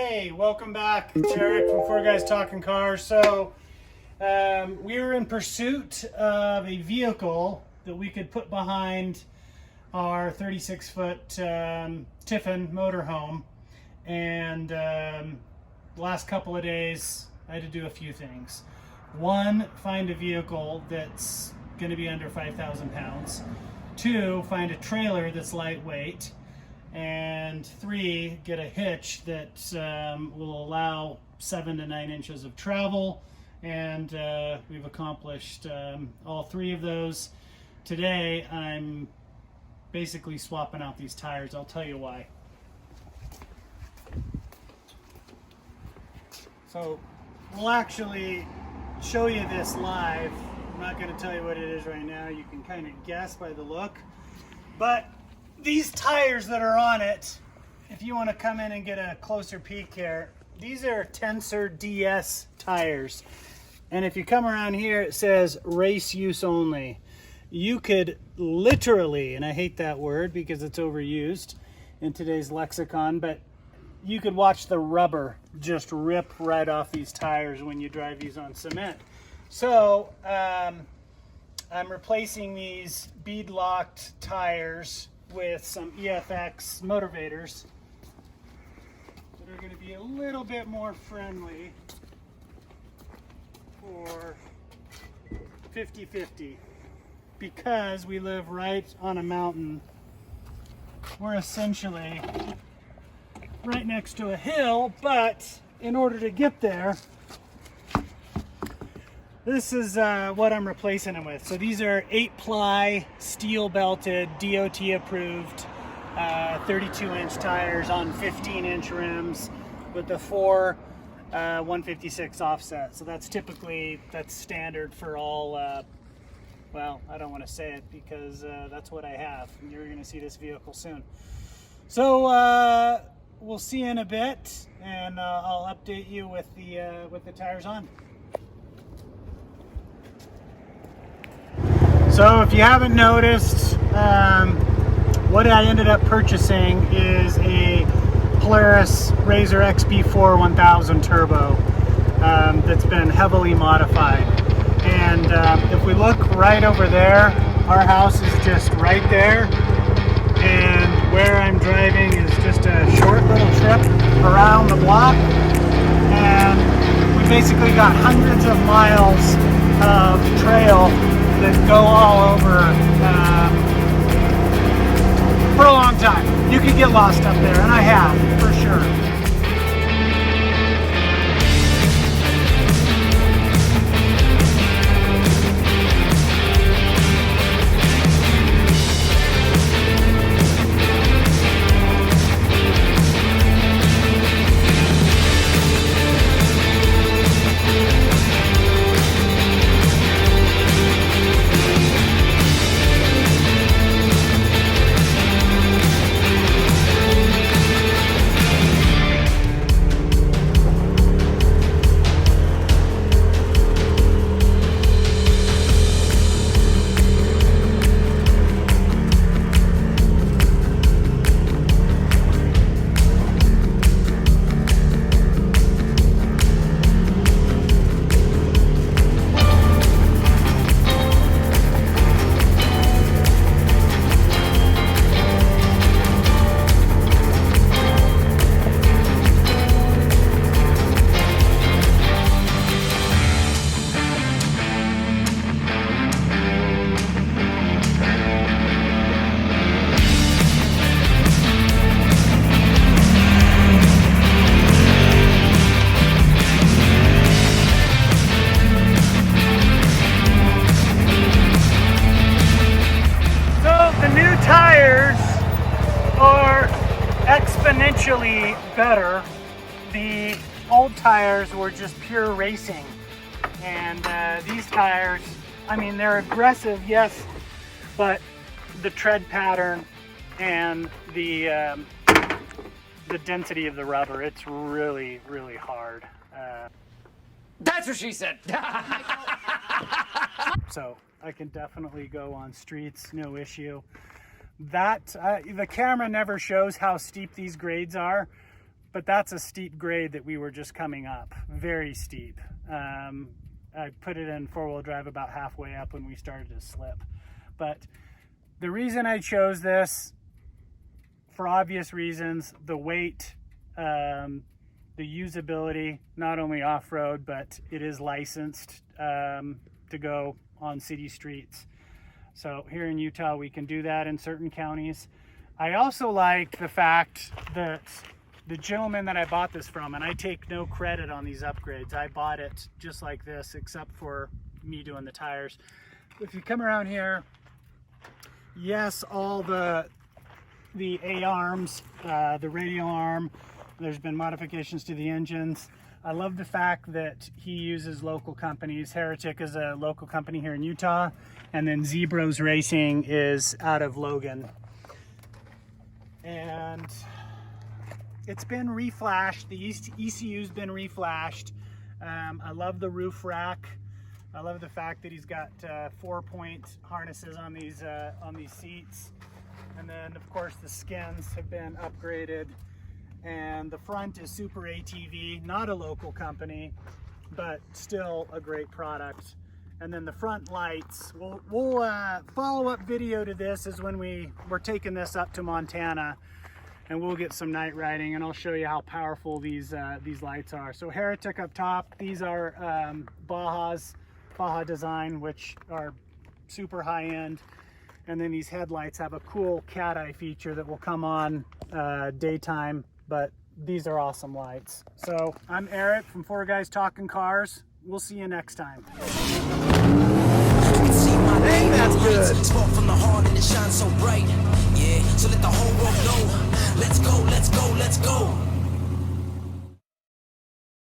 Hey, welcome back. It's Erik from Four Guys Talking Cars. So, we were in pursuit of a vehicle that we could put behind our 36-foot Tiffin motorhome. And the last couple of days, I had to do a few things. One, find a vehicle that's going to be under 5,000 pounds. Two, find a trailer that's lightweight. And three, get a hitch that will allow 7 to 9 inches of travel. And we've accomplished all three of those. Today, I'm basically swapping out these tires. I'll tell you why. So we'll actually show you this live. I'm not going to tell you what it is right now. You can kind of guess by the look. But these tires that are on it, if you want to come in and get a closer peek here, these are Tensor DS tires. And if you come around here, it says race use only. You could literally, and I hate that word because it's overused in today's lexicon, but you could watch the rubber just rip right off these tires when you drive these on cement. So I'm replacing these beadlocked tires with some EFX motivators that are going to be a little bit more friendly for 50-50. Because we live right on a mountain, we're essentially right next to a hill, but in order to get there, this is what I'm replacing them with. So these are 8-ply, steel belted, DOT approved, 32-inch tires on 15-inch rims with the 4 156 offset. So that's standard for all, well, I don't want to say it because that's what I have. You're going to see this vehicle soon. So we'll see you in a bit, and I'll update you with the tires on. So if you haven't noticed, what I ended up purchasing is a Polaris RZR XP4 1000 turbo that's been heavily modified. And if we look right over there, our house is just right there. And where I'm driving is just a short little trip around the block. And we basically got hundreds of miles of trail that go all over for a long time. You could get lost up there, and I have, for sure. Exponentially better. The old tires were just pure racing, and these tires, I mean, they're aggressive, yes, but the tread pattern and the density of the rubber, it's really, really hard. That's what she said. So I can definitely go on streets, no issue. That the camera never shows how steep these grades are, but that's a steep grade that we were just coming up, very steep. I put it in four-wheel drive about halfway up when we started to slip. But the reason I chose this, for obvious reasons, the weight, the usability, not only off-road, but it is licensed to go on city streets. So here in Utah, we can do that in certain counties. I also like the fact that the gentleman that I bought this from, and I take no credit on these upgrades, I bought it just like this, except for me doing the tires. If you come around here, yes, all the A-arms, the radial arm, there's been modifications to the engines. I love the fact that he uses local companies. Heretic is a local company here in Utah, and then Zbroz Racing is out of Logan. And it's been reflashed. The ECU's been reflashed. I love the roof rack. I love the fact that he's got 4-point harnesses on these seats. And then of course the skins have been upgraded. And the front is superatv, not a local company, but still a great product. And then the front lights, we'll follow-up video to this is when we're taking this up to Montana, and we'll get some night riding, and I'll show you how powerful these lights are. So Heretic up top, these are Baja design, which are super high-end. And then these headlights have a cool cat eye feature that will come on daytime, but these are awesome lights. So I'm Erik from 4 Guys Talking Cars. We'll see you next time. Hey, that's good. Spark from the heart and it shines so bright. Yeah, so let the whole world know. Let's go, let's go, let's go.